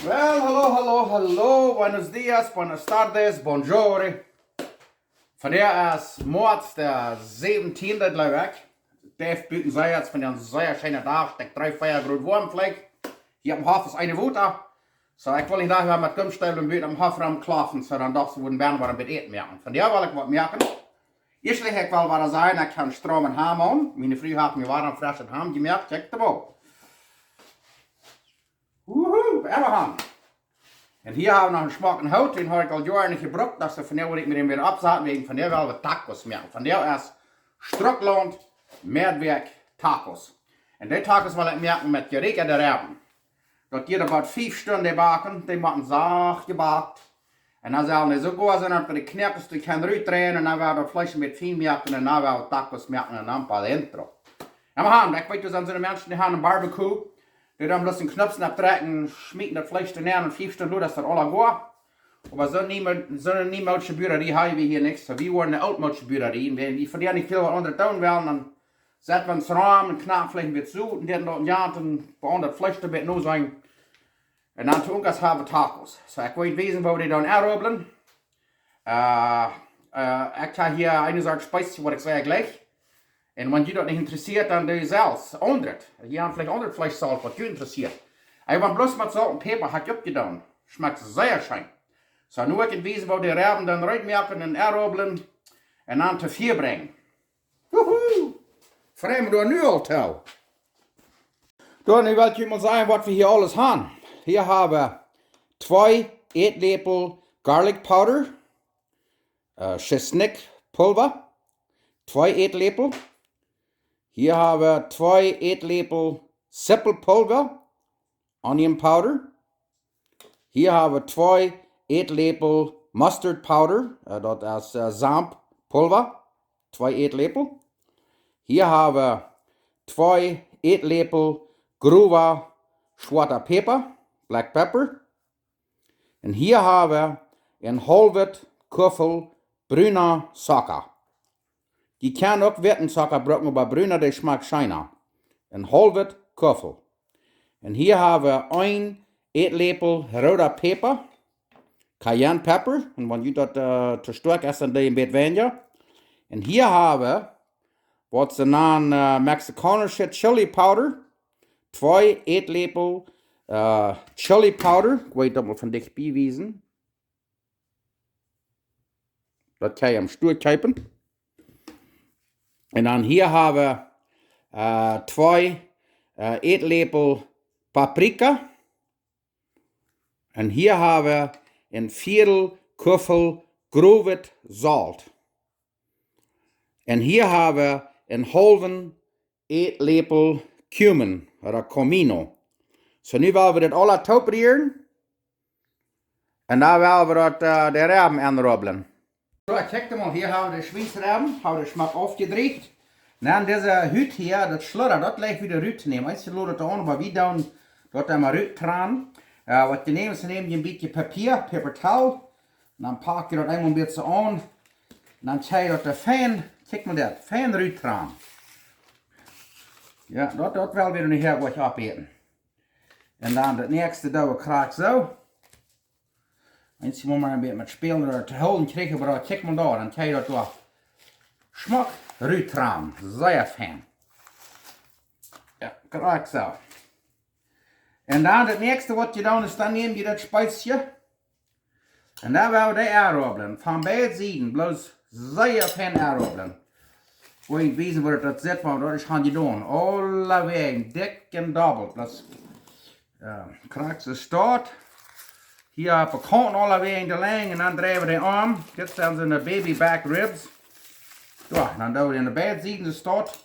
Well, hello, buenos dias, buenas tardes, bonjour. Van der is morgens de 17e, geloof ik. Def buiten zij het van een zeer schöne dag, stek 3-4 graden warm vlek. Hier am Hof ist eine Wutter. So, ich will nicht nachher mit Gummstäbeln buiten am Hof rumklopfen, so dann doch so würden werden wir ein bisschen merken. Von der will ich was merken. Erstlich, ich will was sagen, ich kann Strom und Ham an. Meine Frau hat mir warm frisch und Ham gemerkt, check the mal. Everhand. En hier hebben we nog een smaken hout, den heb ik al jaren niet gebruikt, dat ze van der wil ik met hem weer opzetten, wegen van der wel wat tacos merken. Van der is Strukland, Meerwerk, tacos. En die tacos wil ik merken met gerekende Rebben. Dat die about 5 Stunden bakken, die moeten zacht gebakt. En dan zullen die zo goed zijn dat we de knippers die kunnen uitdrehen, en dan werden we vlees met fijn merken, en dan werden we tacos merken en dan een paar intro. En we gaan, ik weet dus aan zo'n mensen die hebben een barbecue. Die dann bloß den Knopf abtrecken, schmieden das Fleisch näher und 5 Stunden, dass das alles gut. Aber so eine niemals Bürerie haben wir hier nichts. Wir wollen eine altmodische Bürerie. Und wenn wir von der nicht viel was unter tun werden, dann setzen wir uns Rahmen und Knabflächen wird zu. Und dann noch ein Jahr und bauen das Fleisch damit nur sein. Und dann tun wir es haben Tacos. So, ich will wissen, wo die dann errobeln. Ich habe hier eine Sorte Speise, was ich sage gleich. En wenn je dat niet interessiert, dan doe je zelfs onderd. Je hebt vielleicht onder Fleischsalz, wat je interessiert. En wat bloß met Salz und Peper hat je opgedaan. Schmeckt sehr schön. So, nu ik het wezen, wo die Reben dann uitmerken en erobelen. En dan te 4 brengen. Woehoe! Vreemd door nu al tel. Dan nu wil ik je mal sagen, wat we hier alles haben. Hier hebben we 2 eetlepel garlic powder. Chesnick pulver. 2 eetlepel. Hier haben wir 2 eetlepel Sippelpulver, onion powder. Hier haben wir 2 eetlepel mustard powder, das ist Zampulver, 2 eetlepel. Hier haben wir 2 eetlepel grover schwarzer Pepper, black pepper. Und hier haben wir ein halbes Köffel brüner Zucker. Die kann auch Wirtenzucker brauchen, aber brüner, der schmeckt scheiner. Ein halbes Köffel. Und hier haben wir 1 eetlepel roter Pepper, Cayenne Pepper. Und wenn ihr das zu stark ist, dann ein bisschen weniger. Und hier haben wir, was sie nennen, mexikanische Chili Powder, 2 eetlepel Chili Powder. Ich weiß das mal von dich beweisen. Das kann ich am Stuhl kippen. Und dann hier haben wir 2 eetlepel Paprika. Und hier haben wir ein Viertel Köffel groves Salz. Und hier haben wir einen halben eetlepel Cumin oder Comino. So, nu wollen wir das alles toprieren. Und dann wollen wir das der Reben anrobeln. So, check mal, hier haben wir die Schweinsreben, haben den Schmack aufgedreht. Dann diese Hüt hier, das Schlutter, das gleich wieder Rüt nehmen. Weißt du, das an, aber wir dann dort einmal Rüt dran. Was die nehmen, sie nehmen ein bisschen Papier, Papertowel. Und dann packen wir das einmal ein bisschen an. Und dann zeige ich das Fan, check mal das, Fan Rüt dran. Ja, das will wir nicht hier gleich abheben. Und dann das nächste da, krieg so. Eens moet maar een beetje met spelen te houden krijgen, maar kijk maar daar, dan krijg je dat door. Smaak ruitraam, zeer fijn. Ja, kijk zo. En dan het nächste wat je dan is, dan neem je dat spijsje. En dan wil je die aardappelen, van beide zijden, bloos zeer fijn aardappelen. Wil je weten waar dat zit, maar dat is gaan je doen. Alle wegen, dik en dubbel. Dat krijg je start. Hier habe ich Korn alle Wege in der Länge und dann drehen wir den Arm. Jetzt haben sie eine Baby Back Ribs. Ja, dann da wir in der Bett sehen, das dort.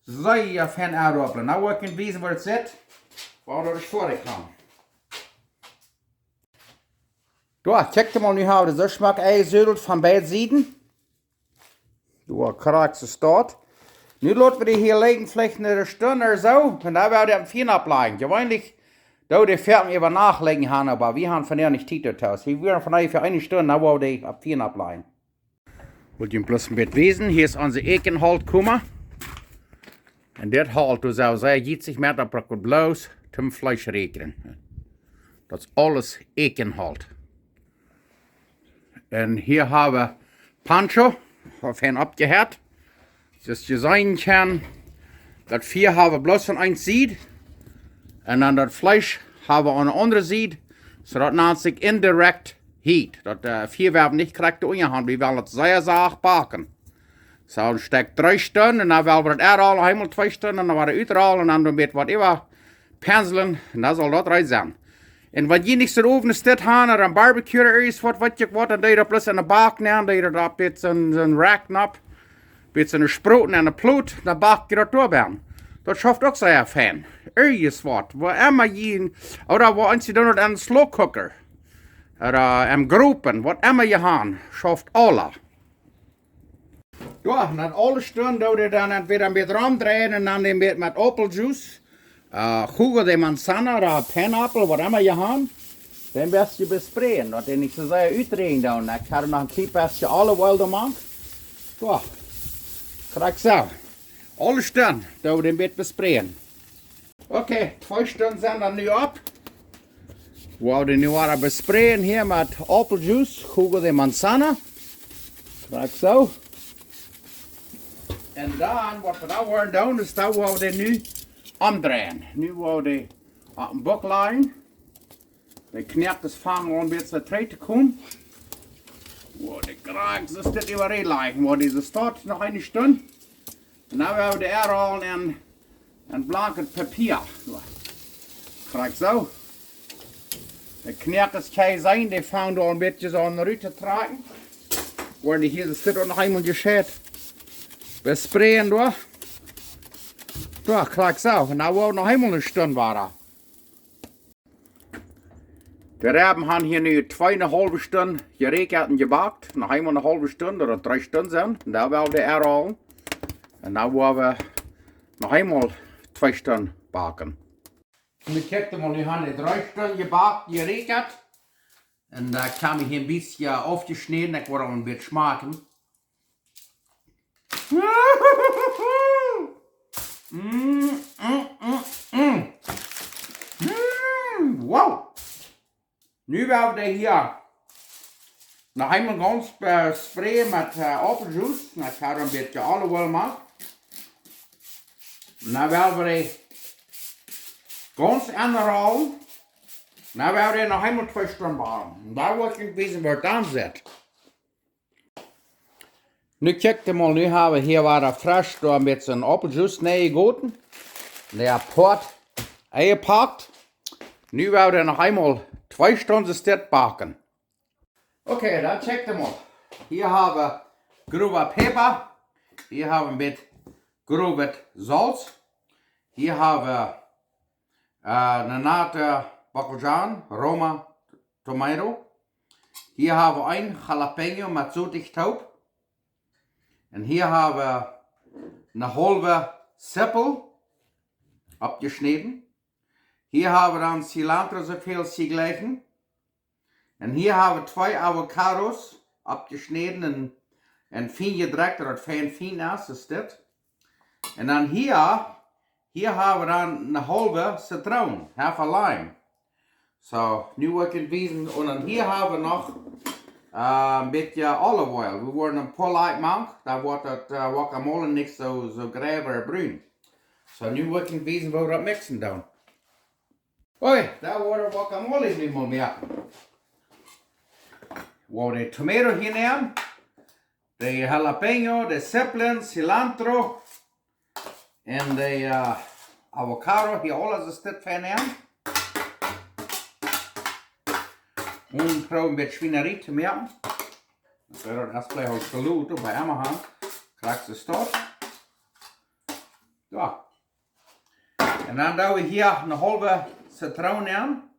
Sehr fein Aardappeln. Now ich kann wissen, wo es sitzt, wo das vorkommt. Ja, check mal, nu haben wir so Schmack eingesödelt von beiden Seiten. Ja, kriegst du es dort. Nu lassen wir die hier liegen, vielleicht eine Stunde oder so. Und dann werden wir am Vieren ablegen. Gewöhnlich. Da die Pferden über nachlegen haben, aber wir haben von der nicht Titel aus. Wir werden von der für eine Stunde, dann wollen wir die ab 4 ableihen. Wollt ihr bloß ein bisschen wissen, hier ist unser Ekenhalt gekommen. Und das halt, du sagst, 70 Meter pro bloß zum Fleisch regnen. Dat is alles ekenhalt. En hier hebben we Pancho, of hen abgehört. Dus je zien kan, dat 4 hebben bloß van een zijde. En dan dat vlees hebben we aan de andere zijde. Zodat het zich indirect heat. Dat 4 werden niet correct ingehand. We willen het zeer zacht bakken. Zo, dan steekt 3 stunden en dan willen we het al helemaal 2 stunden en dan wordt het uitrollen en dan doen we het wat even penselen en dan zal dat eruit zijn. En wat je niet zo oven staat gaan er een barbecue is, wat je wat, dan doe je dat plus in de bak nemen, dan doe je dat een beetje een rack op, een beetje een sproeten en een ploot, dan bak je dat doorbaan. Dat schafft ook zeer fijn. Ergens wat, waar immer je, oder waar eens je dan het aan de slow cooker, oder in groepen, wat immer je gaan, schafft alle. Ja, na alle stunden doe je dan weer een beetje omdraaien en dan een beetje met appeljuice. Jugo de manzana of pineapple, wat immer je hebt. Dan best je bespreken, dat je niet zo zeer uitdrehen dan. Ik ga er nog een klein beetje olive oil doen maken. Ja, krijg zo. Alle stunden doe je een beetje bespreken. Oké, 2 stunden zijn dan nu op. We gaan nu weer bespreken hier met appeljuice, jugo de manzana. Krijg zo. En dan, wat we dan worden doen, is dat we nu omdraaien. Nu gaan we op een bok leggen. De knipjes vangen een beetje terug te komen. De kraak is dit overheen leggen. Waar deze staat nog een stunde. En dan gaan we de halen in een blanket papier. Krijg zo. De knipjes kan zijn, die vangen door een beetje zo een ruit te trekken. Waar die hier zit ook nog eenmaal gescheit. Bespreken door. Ja, kijk zo. En nou wou nog helemaal een stunde waren. De Rebben hebben hier nu 2,5 stunden gerekend en gebakt. Nog helemaal een halve stunde, dat 3 stunden zijn. En daar wilden we herhalen. En nu willen we nog helemaal 2 stunden bakken. En ik heb hem al nu 3 stunden gebakt, gerekend. En daar kan ik een beetje afgesneden. Ik wil een beetje smaken. Wow! Nu willen we hier nog helemaal ganz sprayen met appeljuice. Dan ga ik een beetje olive oil maken. Dan willen we ganz inrollen. Dan willen we nog helemaal 2 stunden baren. Daar wil ik weten waar het aan zit. Nu kijk je mal, nu hebben we hier weer frisch door een beetje een appeljuice neergegoten. Der Port eingepackt. Nu werden wir noch einmal 2 Stunden Steak backen. Okay, dann checkt mal. Hier haben wir grobe Pfeffer. Hier haben wir ein bisschen grobes Salz. Hier haben wir eine Nate Bacalhau, Roma, Tomato. Hier haben wir ein Jalapeno mit zoetig taub. Und hier haben wir eine halbe Zippel abgeschnitten. Hier haben wir dann Cilantro so viel gleichen. Und hier haben wir 2 Avocados abgeschnitten und fein gedreckt, oder fein ist das. Und dann hier haben wir dann eine halbe Zitrone, half a lime. So, nu wil ik het wijzen. En dan hier hebben we nog een beetje olive oil. We worden een polite maken, dan wordt het guacamole niet zo graver bruin. So, nu wil ik het wijzen hoe we dat mixen doen. Oké, daar wordt guacamole nu maar maken. We gaan de tomato hier nemen, de jalapeno, de zeppelin, cilantro en de avocado. Hier alles is dit van nemen. Und probieren ein bisschen Schweinerei zu machen. Das wäre erst gleich als Salut bei Amazon. Kriegst du es dort. Ja. Und dann tun wir hier eine halbe Zitrone an.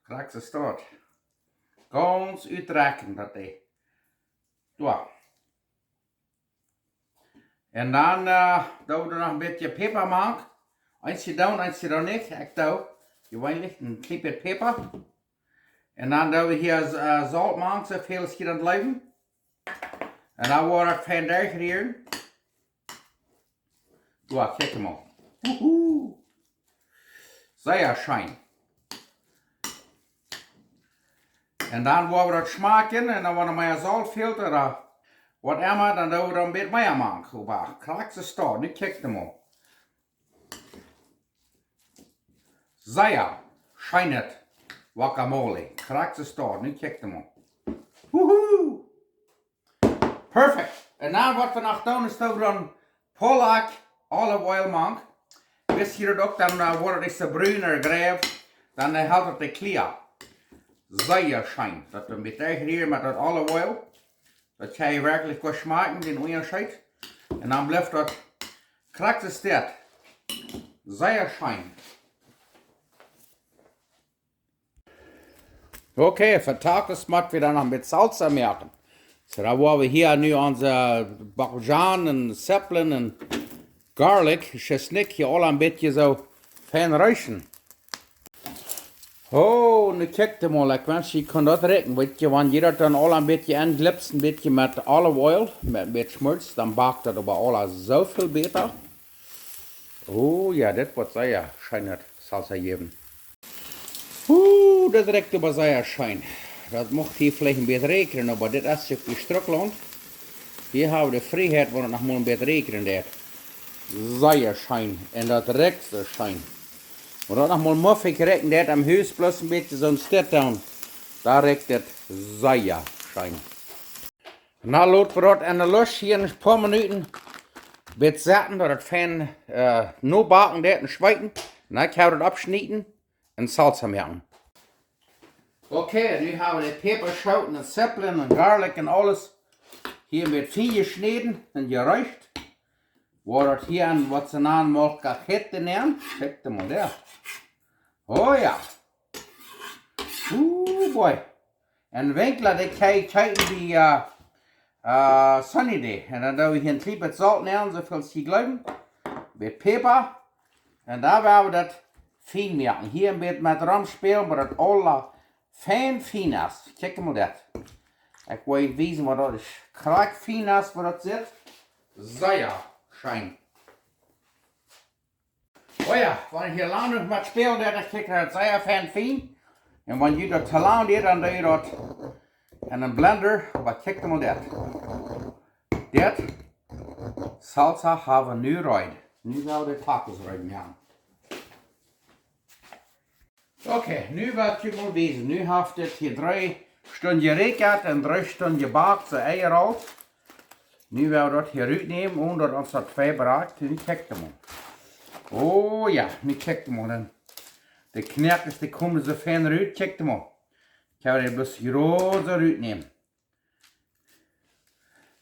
Kriegst du es dort. Ganz uitrekken dat die. Ja. Und dann tun wir noch ein bisschen Pfeffer machen. Eins hier down, eins hier nicht. Ich tue gewöhnlich ein kleines Pfeffer. En dan doen we hier zout maken, zoveel als je dat blijven. En dan wordt het vandaag hier. Ja, kijk maar. Zeer schijn. En dan waar we dat smaken, en dan wanneer mijn zoutfilter wat immer, dan doen we er een beetje meer maken. Krijg ze staan, nu kijk je maar. Sehr scheinet guacamole. Krijg ze staan, nu kijk je maar. Woehoe! Perfect. En dan wat we nog doen, is dat we dan Polak olive oil maken. Wist je dat ook, dan wordt het zo bruiner grijf, dan houdt het de clear. Sehr schein. Dat we een beetje hier met dat olive oil. Dat kan je werkelijk goed smaken, den onderscheid. En dan blijft dat krijg ze dat. Sehr schein. Okay, für Tacos machen wir dann noch mit Salsa machen. So, da wollen wir hier nu unsere Bacon und Zeppelin und Garlic, Chesnick hier alle ein bisschen so fein räuschen. Oh, nu kijk je mal, ik wens je kan dat rekenen, weet je, wanneer je dat dan al een beetje inglipst, een beetje met olive oil, met een beetje schmutz, dan bakt dat aber alles zoveel beter. Oh ja, dit wordt zeer schijnend Salsa geven. Dat rekt aber sehr schön. Das macht hier vielleicht ein bisschen regnen, aber das ist ja die Struckland. Hier haben wir die Freiheit, wo es noch mal ein bisschen regnen wird. Sehr schön. Und das rekt so schön. Und das noch mal muffig regnen wird, am Haus bloß ein bisschen so ein Stück down. Da rekt es sehr schön. Na, lassen wir das in der Luft hier ein paar Minuten. Wird satten, dass das fein nur backen wird und schweiten. Dann kann man das abschneiden und Salsa machen. Okay, nu haben wir die Peperschoten und Zeppelin und Garlic und alles hier mit fein geschnitten und geräucht. Wo das hier an, was sie nennen, Molkachette nennen. Check mal der. Oh ja. Boy. En Winkler, die kijken die Sunny Day. En dan doen we hier een klein beetje zout nemen, zoveel ze geloven. Met peper. En daar werden we dat fijn maken. Hier een beetje met rum spelen, maar dat alle fijn is. Kijk maar dat. Ik wil je wijzen wat dat is. Krijg fijn is wat dat zit. Zeer schijn. Oh ja, wanneer je lang nog met spelen, dan krijg je dat zeer fijn. En wanneer je dat te lang deed, dan doe je dat in een blender. Maar kijk maar dat. Dit salsa hebben we nu eruit. Nu gaan we de tacos eruit maken. Okay, nu wat je moet wezen. Nu heeft het hier 3 stunden gerekend en 3 stunden gebakt, zo eier uit. Nu willen we dat hier uitnemen, omdat ons dat 2 bereikt. Nu kijk je maar. Oh ja, nu kijk je maar. De knerkers die komen zo fijn eruit, kijk je maar. Ik ga het dus groot eruit nemen.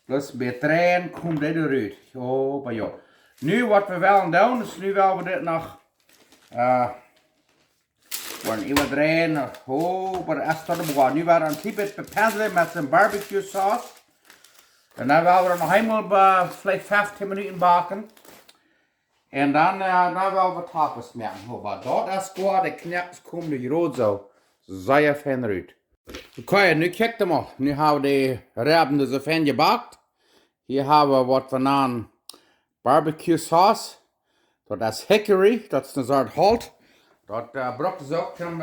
Plus bij trein komt dit eruit. Oh, maar ja. Nu wat we willen doen, dus nu willen we dit nog... Worden even draaien. Oh, maar dat is tot de begon. Nu werden we een klein beetje bepenselen met zijn barbecue sauce. En dan willen we er nog eenmaal vielleicht 15 minuten bakken. En dan willen we tacos maken. Maar dat is goed. De knaps komen er rood zo. Zeer fijn eruit. Oké, nu kijk je maar. Nu hebben we de Rebben zo fijn gebakt. Hier hebben we wat we noemen barbecue sauce. Dat is hickory. Dat is een soort hout. Dat bracht ze ook zum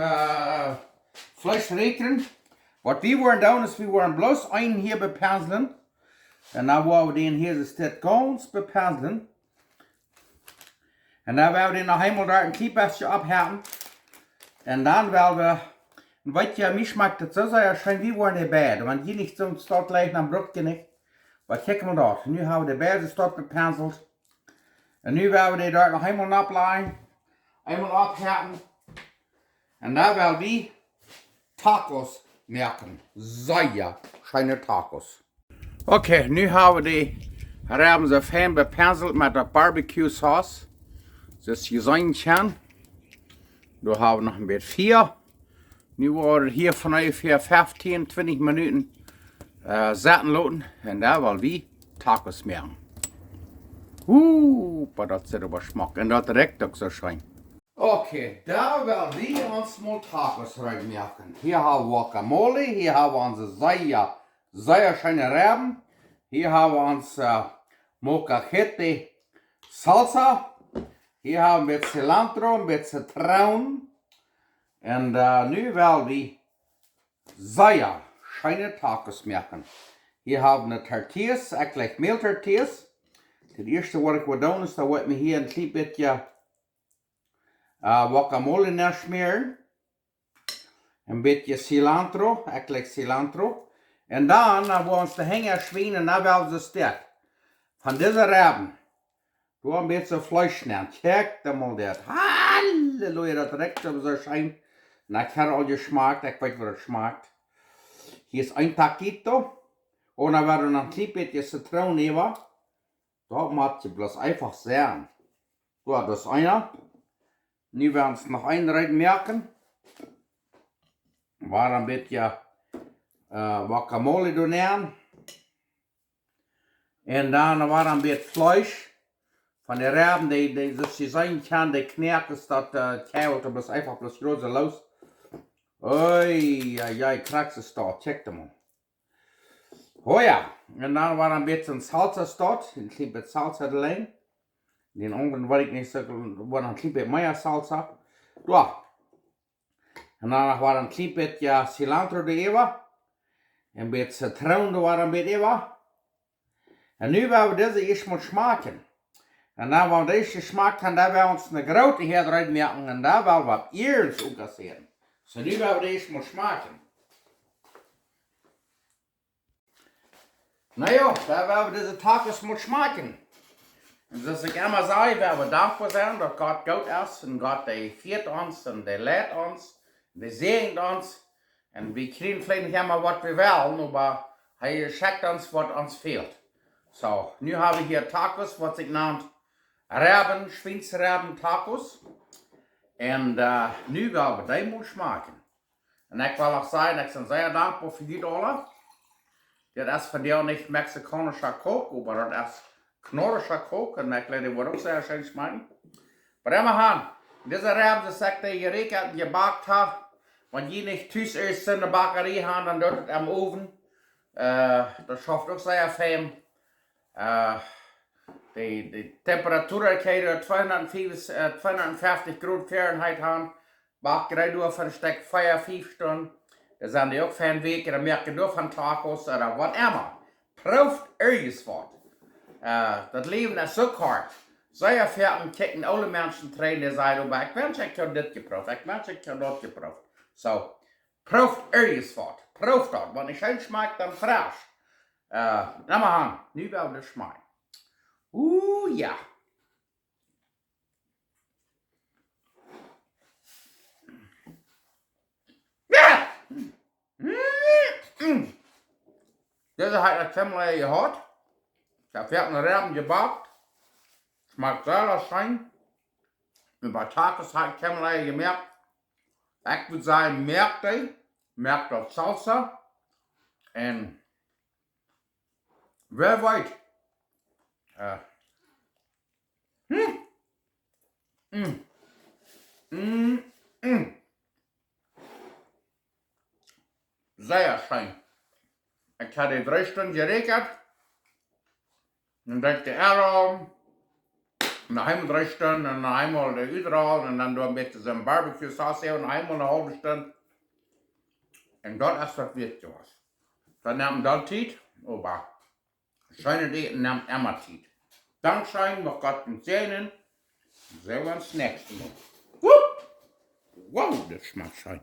Fleisch rekenen. Wat we willen doen is, we willen bloß een hier bepenselen. En dan willen we den hier zo steeds ganz bepenselen. En dan willen we den nog eenmaal daar een klein beetje abhalen. En dan willen we, en weet je, mij schmeckt het zo sehr schön, wie willen de beide. Want hier niet zo'n stad ligt, dan brukt je niet. Maar kijk maar dat. Nu hebben we de beide stad bepenseld. En nu willen we die daar nog eenmaal opleggen. Eenmaal abhärten. En dan willen we tacos maken. Zeer schöne tacos. Oké, nu hebben we die Rebben zo fijn bepenseld met de barbecue sauce. Dus je zien kan. Dan hebben we nog een beetje 4. Nu worden we hier van ongeveer 15, 20 minuten zetten laten. En dan willen we tacos maken. Maar dat zit aber smaak. En dat rekt ook zo schön. Okay, da werden wir uns mal Tacos reinmachen. Hier haben wir Guacamole, hier haben wir unsere sehr schöne Reben. Hier haben wir uns Molcajete Salsa. Hier haben wir Cilantro, ein bisschen Zitronen. Und nu werden wir sehr schöne Tacos machen. Hier haben wir Tortillas, eigentlich Mehltortillas. Das erste, was ich will tun, ist, da wird mir hier ein klein bisschen Guacamole nachschmieren. Ein bisschen Cilantro, eigentlich Cilantro. Und dann, wo wir uns die Hänger schwingen, dann werden sie stärkt. Von dieser Reben, du ein bisschen Fleisch nehmen. Check da mal das. Halleluja, das riecht so schön. Und ich habe auch geschmeckt, ich weiß, wie das schmeckt. Hier ist ein Taquito. Und dann werden wir noch ein klein bisschen Zitrone nehmen. Da macht sie bloß einfach sehen. So, das ist einer. Nu werden wir uns noch einen reinmerken. War ein bisschen Guacamole doneeren. Und dann war ein bisschen Fleisch. Von den Reben, die sein kann, die knacken, ist das Kälte, aber ist einfach bloß groß los. Ui, ja, Kracks ist da, check da mal. Oh ja, und dann war ein bisschen Salsa dort, ein bisschen Salsa allein. Den anderen weiß ich nicht, war ein bisschen mehr Salsa. Ja. Und dann war ein bisschen Cilantro da. Ein bisschen Zitrone war ein bisschen da. Und nu werden wir diese erstmal schmecken. Und dann, wenn wir das geschmeckt haben, dann werden wir uns eine große Herd reinmerken und da werden wir Ehrens umkassieren. So, nu werden wir das erstmal schmecken. Naja, da werden wir diese Tacos mal schmecken. Und das ich immer sage, werden wir dankbar sein, dass Gott gut ist und Gott der führt uns und der lehrt uns, der segnet uns. Und wir kriegen vielleicht nicht immer, was wir wollen, aber er schickt uns, was uns fehlt. So, nu habe ich hier Tacos, was ich nennt Reben, Schweinsreben Tacos. Und nu werden wir die mal schmecken. Und ich will auch sagen, ich bin sehr dankbar für die alle. Das ist von dir nicht mexikanischer Koch, aber das ist knorrischer Koch. Und ich glaube, das wird auch sehr schön schmecken. Aber immerhin, diese Reben, das sagt der geregelt und gebackt hat, wenn die nicht tüß ist in der Bäckerei haben, dann dort am Ofen. Das schafft auch sehr fein. Die Temperatur kann 250 Grad Fahrenheit haben. Backt gerade nur für ein Stück Feuer 5 Stunden. Da sind die auch für einen Weg, da merken nur von Tacos oder was immer. Prüft irgendwas was. Das Leben ist so kort. Sehr fertig kicken alle Menschen trainen, die sagen, aber ich wünsche, ich habe das geprüft, ich wünsche, ich habe das geprüft. So, prüft irgendwas was. Prüft das. Wenn es schön schmeckt, dann frisch. Nimm mal an, nu werden wir das schmecken. Ja. Ja! Diese hat ich ziemlich gehört. Ich habe einen Reben gebackt. Schmeckt sehr schön. Und bei Tacos habe ich ziemlich gemerkt. Ich würde sagen, merkt auf Salsa. Und weltweit. Sehr schön. Ich hatte 3 Stunden geregelt. Dann dachte ich, nach einmal 3 Stunden, und noch einmal überall, und dann ein bisschen so ein Barbecue-Sauce und einmal eine halbe Stunde. Und das ist das Wichtige was. Dann nimmt das Zeit, aber schöne Diäten nimmt immer Zeit. Dankeschön, noch Gott und Sehnen. Sehen wir uns nächstes Mal. Wow, das schmeckt schön.